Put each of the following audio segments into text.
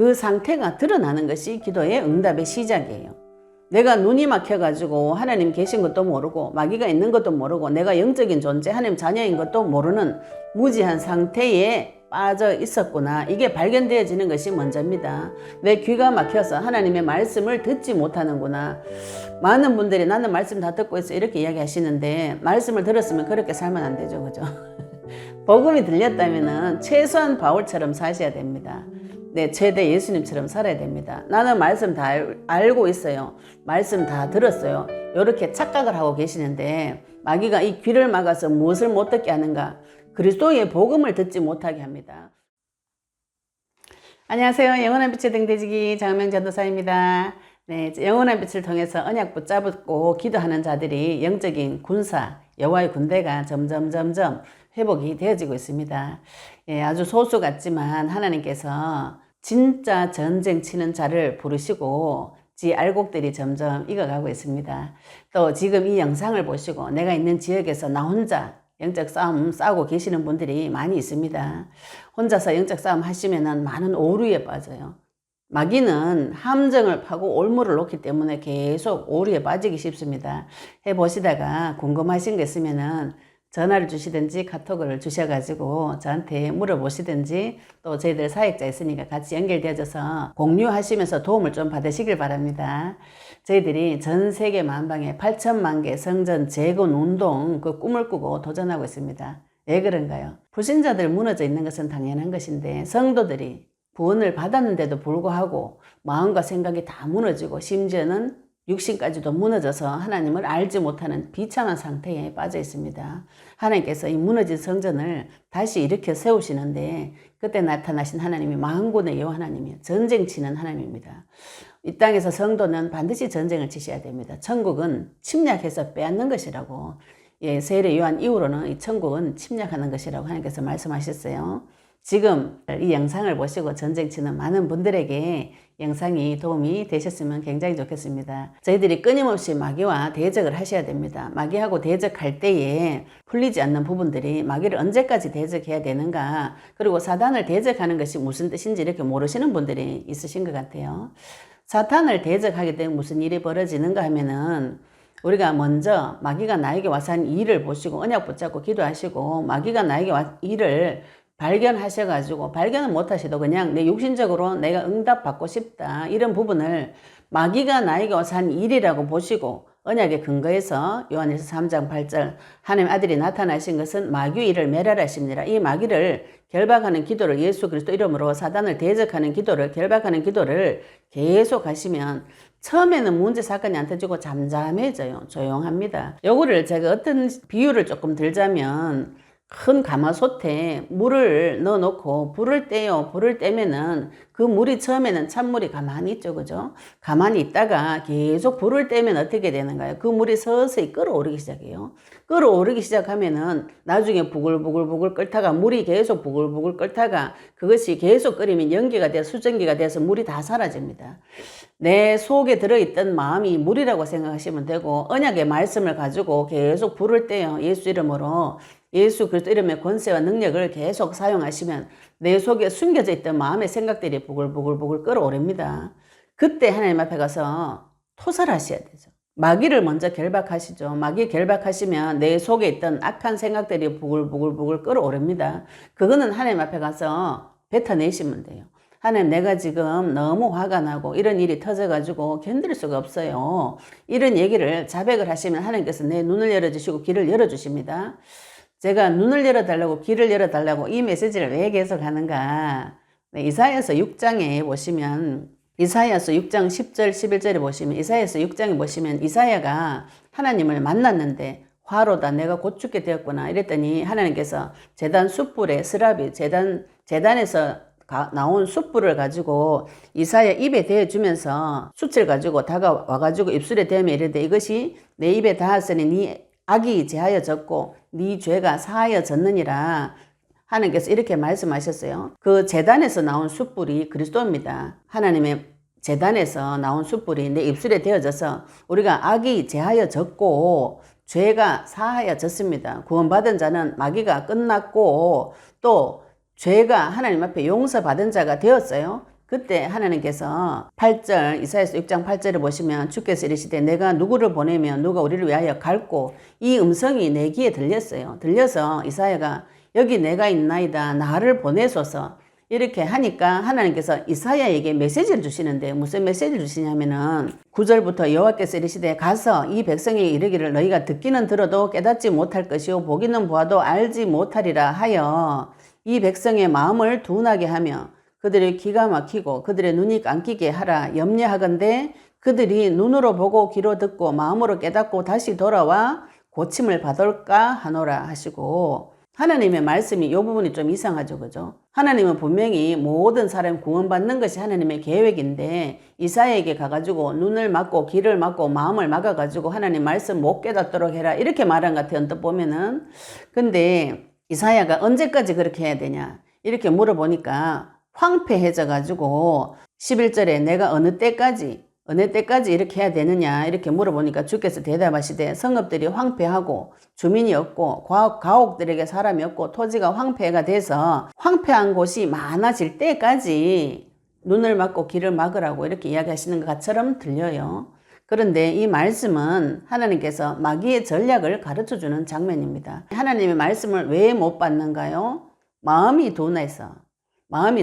그 상태가 드러나는 것이 기도의 응답의 시작이에요. 내가 눈이 막혀가지고 하나님 계신 것도 모르고 마귀가 있는 것도 모르고 내가 영적인 존재 하나님 자녀인 것도 모르는 무지한 상태에 빠져 있었구나. 이게 발견되어지는 것이 먼저입니다. 내 귀가 막혀서 하나님의 말씀을 듣지 못하는구나. 많은 분들이 나는 말씀 다 듣고 있어 이렇게 이야기하시는데 말씀을 들었으면 그렇게 살면 안 되죠. 그죠? 복음이 들렸다면 최소한 바울처럼 사셔야 됩니다. 네, 최대 예수님처럼 살아야 됩니다. 나는 말씀 다 알고 있어요. 말씀 다 들었어요. 이렇게 착각을 하고 계시는데 마귀가 이 귀를 막아서 무엇을 못 듣게 하는가? 그리스도의 복음을 듣지 못하게 합니다. 안녕하세요. 영원한 빛의 등대지기 장명 전도사입니다. 네, 영원한 빛을 통해서 언약 붙잡고 기도하는 자들이 영적인 군사, 여호와의 군대가 점점 회복이 되어지고 있습니다. 예, 아주 소수 같지만 하나님께서 진짜 전쟁 치는 자를 부르시고 지 알곡들이 점점 익어가고 있습니다. 또 지금 이 영상을 보시고 내가 있는 지역에서 나 혼자 영적 싸움 싸우고 계시는 분들이 많이 있습니다. 혼자서 영적 싸움 하시면은 많은 오류에 빠져요. 마귀는 함정을 파고 올무를 놓기 때문에 계속 오류에 빠지기 쉽습니다. 해보시다가 궁금하신 게 있으면은 전화를 주시든지 카톡을 주셔가지고 저한테 물어보시든지 또 저희들 사역자 있으니까 같이 연결되어져서 공유하시면서 도움을 좀 받으시길 바랍니다. 저희들이 전 세계 만방에 8천만 개 성전 재건 운동 그 꿈을 꾸고 도전하고 있습니다. 왜 그런가요? 불신자들 무너져 있는 것은 당연한 것인데 성도들이 구원을 받았는데도 불구하고 마음과 생각이 다 무너지고 심지어는 육신까지도 무너져서 하나님을 알지 못하는 비참한 상태에 빠져 있습니다. 하나님께서 이 무너진 성전을 다시 일으켜 세우시는데 그때 나타나신 하나님이 만군의 여호와 하나님이에요. 전쟁 치는 하나님입니다. 이 땅에서 성도는 반드시 전쟁을 치셔야 됩니다. 천국은 침략해서 빼앗는 것이라고. 예, 세례 요한 이후로는 이 천국은 침략하는 것이라고 하나님께서 말씀하셨어요. 지금 이 영상을 보시고 전쟁 치는 많은 분들에게 영상이 도움이 되셨으면 굉장히 좋겠습니다. 저희들이 끊임없이 마귀와 대적을 하셔야 됩니다. 마귀하고 대적할 때에 풀리지 않는 부분들이 마귀를 언제까지 대적해야 되는가, 그리고 사단을 대적하는 것이 무슨 뜻인지 이렇게 모르시는 분들이 있으신 것 같아요. 사탄을 대적하게 되면 무슨 일이 벌어지는가 하면은 우리가 먼저 마귀가 나에게 와서 한 일을 보시고 언약 붙잡고 기도하시고 마귀가 나에게 일을 발견하셔가지고 발견은 못하셔도 그냥 내 육신적으로 내가 응답받고 싶다 이런 부분을 마귀가 나에게 와서 한 일이라고 보시고 언약에 근거해서 요한일서 3장 8절 하나님 아들이 나타나신 것은 마귀의 일을 멸하라십니다. 이 마귀를 결박하는 기도를 예수 그리스도 이름으로 사단을 대적하는 기도를 결박하는 기도를 계속 하시면 처음에는 문제 사건이 안 터지고 잠잠해져요. 조용합니다. 요거를 제가 어떤 비유를 조금 들자면 큰 가마솥에 물을 넣어놓고 불을 떼요. 불을 떼면은 그 물이 처음에는 찬물이 가만히 있죠. 그죠? 가만히 있다가 계속 불을 떼면 어떻게 되는가요? 그 물이 서서히 끓어오르기 시작해요. 끓어오르기 시작하면은 나중에 부글부글 끓다가 물이 계속 부글부글 끓다가 그것이 계속 끓이면 연기가 돼서 수증기가 돼서 물이 다 사라집니다. 내 속에 들어있던 마음이 물이라고 생각하시면 되고 언약의 말씀을 가지고 계속 불을 떼요. 예수 이름으로. 예수 그리스도 이름의 권세와 능력을 계속 사용하시면 내 속에 숨겨져 있던 마음의 생각들이 부글부글 끓어오릅니다. 그때 하나님 앞에 가서 토설하셔야 되죠. 마귀를 먼저 결박하시죠. 마귀 결박하시면 내 속에 있던 악한 생각들이 부글부글 끓어오릅니다. 그거는 하나님 앞에 가서 뱉어내시면 돼요. 하나님, 내가 지금 너무 화가 나고 이런 일이 터져가지고 견딜 수가 없어요. 이런 얘기를 자백을 하시면 하나님께서 내 눈을 열어주시고 귀를 열어주십니다. 제가 눈을 열어달라고 귀를 열어달라고 이 메시지를 왜 계속 하는가. 네, 이사야서 6장에 보시면 이사야서 6장 10절 11절에 보시면 이사야서 6장에 보시면 이사야가 하나님을 만났는데 화로다 내가 곧 죽게 되었구나 이랬더니 하나님께서 제단 숯불에 스라비 제단에서 나온 숯불을 가지고 이사야 입에 대주면서 숯을 가지고 다가와가지고 입술에 대면 이르되 이것이 내 입에 닿았으니 네 악이 제하여졌고 네 죄가 사하여졌느니라. 하나님께서 이렇게 말씀하셨어요. 그 제단에서 나온 숯불이 그리스도입니다. 하나님의 제단에서 나온 숯불이 내 입술에 되어져서 우리가 악이 제하여졌고 죄가 사하여졌습니다. 구원받은 자는 마귀가 끝났고 또 죄가 하나님 앞에 용서받은 자가 되었어요. 그때 하나님께서 8절 이사야서 6장 8절을 보시면 주께서 이르시되 내가 누구를 보내면 누가 우리를 위하여 갈고 이 음성이 내 귀에 들렸어요. 들려서 이사야가 여기 내가 있나이다 나를 보내소서 이렇게 하니까 하나님께서 이사야에게 메시지를 주시는데 무슨 메시지를 주시냐면은 9절부터 여호와께서 이르시되 가서 이 백성에게 이르기를 너희가 듣기는 들어도 깨닫지 못할 것이요 보기는 보아도 알지 못하리라 하여 이 백성의 마음을 둔하게 하며 그들의 귀가 막히고 그들의 눈이 감기게 하라 염려하건대 그들이 눈으로 보고 귀로 듣고 마음으로 깨닫고 다시 돌아와 고침을 받을까 하노라 하시고 하나님의 말씀이 이 부분이 좀 이상하죠. 그죠? 하나님은 분명히 모든 사람 구원받는 것이 하나님의 계획인데 이사야에게 가가지고 눈을 막고 귀를 막고 마음을 막아가지고 하나님 말씀 못 깨닫도록 해라 이렇게 말한 것 같아요. 언뜻 보면은. 근데 이사야가 언제까지 그렇게 해야 되냐 이렇게 물어보니까 황폐해져 가지고 11절에 내가 어느 때까지 이렇게 해야 되느냐 이렇게 물어보니까 주께서 대답하시되 성읍들이 황폐하고 주민이 없고 가옥들에게 사람이 없고 토지가 황폐가 돼서 황폐한 곳이 많아질 때까지 눈을 막고 귀를 막으라고 이렇게 이야기하시는 것처럼 들려요. 그런데 이 말씀은 하나님께서 마귀의 전략을 가르쳐주는 장면입니다. 하나님의 말씀을 왜 못 받는가요? 마음이 둔해서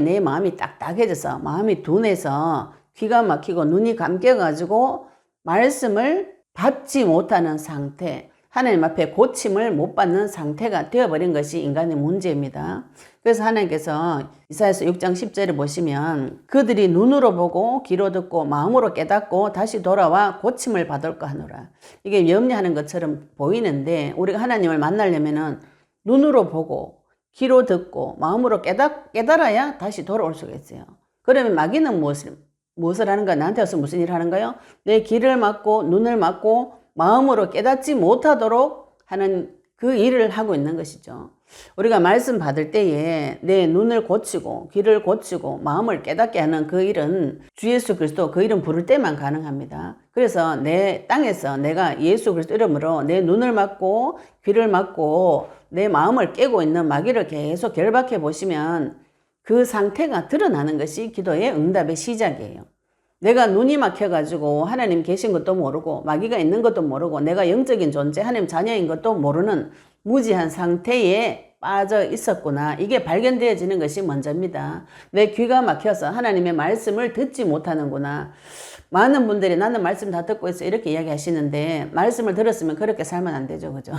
내 마음이 딱딱해져서 마음이 둔해서 귀가 막히고 눈이 감겨가지고 말씀을 받지 못하는 상태 하나님 앞에 고침을 못 받는 상태가 되어버린 것이 인간의 문제입니다. 그래서 하나님께서 이사야서 6장 10절을 보시면 그들이 눈으로 보고 귀로 듣고 마음으로 깨닫고 다시 돌아와 고침을 받을까 하노라. 이게 염려하는 것처럼 보이는데 우리가 하나님을 만나려면은 눈으로 보고 귀로 듣고 마음으로 깨달아야 다시 돌아올 수가 있어요. 그러면 마귀는 무엇을 하는가? 나한테 와서 무슨 일을 하는가요? 내 귀를 막고 눈을 막고 마음으로 깨닫지 못하도록 하는 그 일을 하고 있는 것이죠. 우리가 말씀 받을 때에 내 눈을 고치고 귀를 고치고 마음을 깨닫게 하는 그 일은 주 예수 그리스도 그 이름 부를 때만 가능합니다. 그래서 내 땅에서 내가 예수 그리스도 이름으로 내 눈을 막고 귀를 막고 내 마음을 깨고 있는 마귀를 계속 결박해 보시면 그 상태가 드러나는 것이 기도의 응답의 시작이에요. 내가 눈이 막혀가지고 하나님 계신 것도 모르고 마귀가 있는 것도 모르고 내가 영적인 존재 하나님 자녀인 것도 모르는 무지한 상태에 빠져 있었구나. 이게 발견되어지는 것이 먼저입니다. 내 귀가 막혀서 하나님의 말씀을 듣지 못하는구나. 많은 분들이 나는 말씀 다 듣고 있어 이렇게 이야기하시는데 말씀을 들었으면 그렇게 살면 안 되죠. 그죠?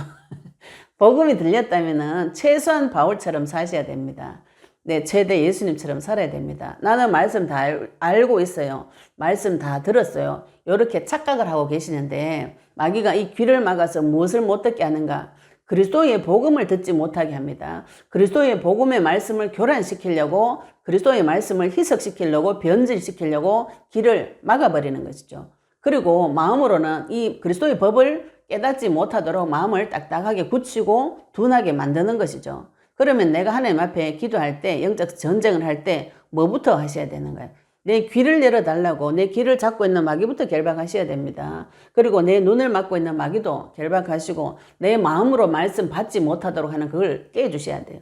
복음이 들렸다면 최소한 바울처럼 사셔야 됩니다. 네, 최대 예수님처럼 살아야 됩니다. 나는 말씀 다 알고 있어요. 말씀 다 들었어요. 이렇게 착각을 하고 계시는데 마귀가 이 귀를 막아서 무엇을 못 듣게 하는가? 그리스도의 복음을 듣지 못하게 합니다. 그리스도의 복음의 말씀을 교란시키려고 그리스도의 말씀을 희석시키려고 변질시키려고 길을 막아버리는 것이죠. 그리고 마음으로는 이 그리스도의 법을 깨닫지 못하도록 마음을 딱딱하게 굳히고 둔하게 만드는 것이죠. 그러면 내가 하나님 앞에 기도할 때 영적 전쟁을 할 때 뭐부터 하셔야 되는가요? 내 귀를 열어달라고 내 귀를 잡고 있는 마귀부터 결박하셔야 됩니다. 그리고 내 눈을 막고 있는 마귀도 결박하시고 내 마음으로 말씀 받지 못하도록 하는 그걸 깨주셔야 돼요.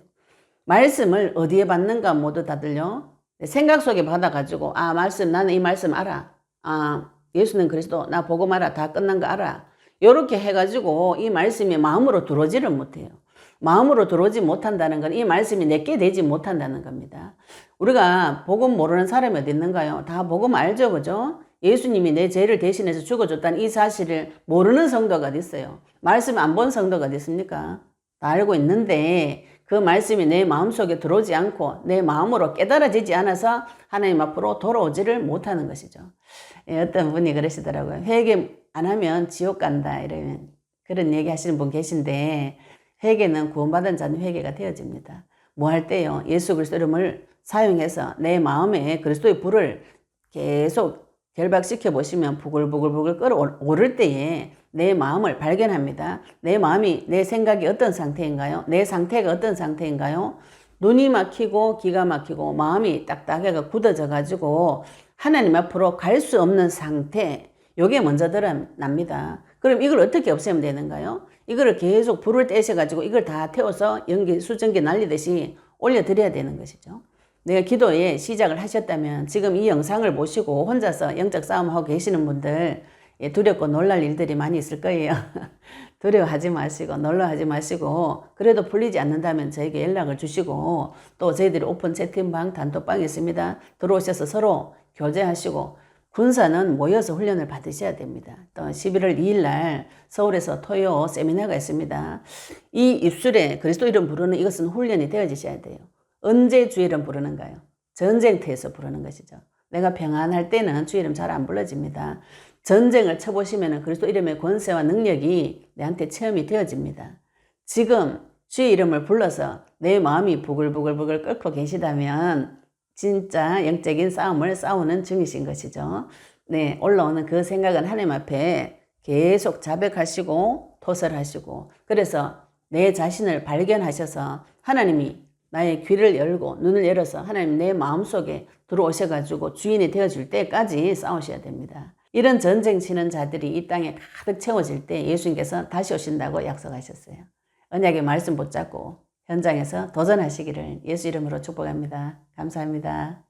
말씀을 어디에 받는가 모두 다들요. 생각 속에 받아가지고 말씀 나는 이 말씀 알아. 예수는 그리스도 나 복음 알아. 다 끝난 거 알아. 이렇게 해가지고 이 말씀이 마음으로 들어오지를 못해요. 마음으로 들어오지 못한다는 건 이 말씀이 내게 되지 못한다는 겁니다. 우리가 복음 모르는 사람이 어디 있는가요? 다 복음 알죠, 그죠? 예수님이 내 죄를 대신해서 죽어줬다는 이 사실을 모르는 성도가 어디 있어요? 말씀 안 본 성도가 어디 있습니까? 다 알고 있는데 그 말씀이 내 마음속에 들어오지 않고 내 마음으로 깨달아지지 않아서 하나님 앞으로 돌아오지를 못하는 것이죠. 어떤 분이 그러시더라고요. 회개 안 하면 지옥 간다 이러면 그런 얘기 하시는 분 계신데 회개는 구원받은 자는 회개가 되어집니다. 뭐 할 때요? 예수 그리스도 이름을 사용해서 내 마음에 그리스도의 불을 계속 결박시켜 보시면 부글부글부글 끓어오를 때에 내 마음을 발견합니다. 내 마음이 내 생각이 어떤 상태인가요? 내 상태가 어떤 상태인가요? 눈이 막히고 귀가 막히고 마음이 딱딱해가 굳어져 가지고 하나님 앞으로 갈 수 없는 상태 요게 먼저 드러납니다. 그럼 이걸 어떻게 없애면 되는가요? 이거를 계속 불을 떼셔가지고 이걸 다 태워서 수증기 날리듯이 올려드려야 되는 것이죠. 내가 기도에 시작을 하셨다면 지금 이 영상을 보시고 혼자서 영적 싸움하고 계시는 분들 두렵고 놀랄 일들이 많이 있을 거예요. 두려워하지 마시고 놀라하지 마시고 그래도 풀리지 않는다면 저에게 연락을 주시고 또 저희들이 오픈 채팅방 단톡방이 있습니다. 들어오셔서 서로 교제하시고 군사는 모여서 훈련을 받으셔야 됩니다. 또 11월 2일 날 서울에서 토요 세미나가 있습니다. 이 입술에 그리스도 이름 부르는 이것은 훈련이 되어지셔야 돼요. 언제 주 이름 부르는가요? 전쟁터에서 부르는 것이죠. 내가 평안할 때는 주 이름 잘 안 불러집니다. 전쟁을 쳐보시면 그리스도 이름의 권세와 능력이 내한테 체험이 되어집니다. 지금 주의 이름을 불러서 내 마음이 부글부글부글 끓고 계시다면 진짜 영적인 싸움을 싸우는 중이신 것이죠. 네, 올라오는 그 생각은 하나님 앞에 계속 자백하시고 토설하시고 그래서 내 자신을 발견하셔서 하나님이 나의 귀를 열고 눈을 열어서 하나님 내 마음속에 들어오셔가지고 주인이 되어줄 때까지 싸우셔야 됩니다. 이런 전쟁 치는 자들이 이 땅에 가득 채워질 때 예수님께서 다시 오신다고 약속하셨어요. 언약의 말씀 붙잡고 현장에서 도전하시기를 예수 이름으로 축복합니다. 감사합니다.